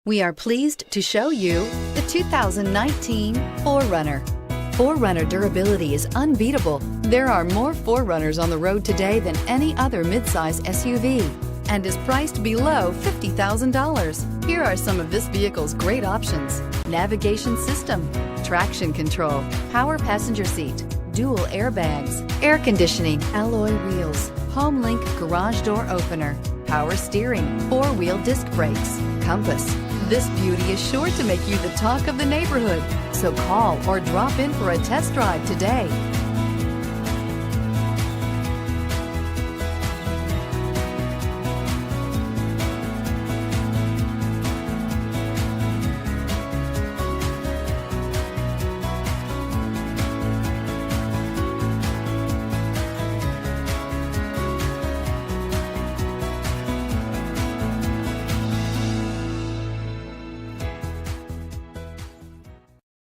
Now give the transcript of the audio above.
We are pleased to show you the 2019 4Runner. 4Runner durability is unbeatable. There are more 4Runners on the road today than any other midsize SUV and is priced below $50,000. Here are some of this vehicle's great options: navigation system, traction control, power passenger seat, dual airbags, air conditioning, alloy wheels, HomeLink garage door opener, power steering, four-wheel disc brakes, compass. This beauty is sure to make you the talk of the neighborhood. So call or drop in for a test drive today.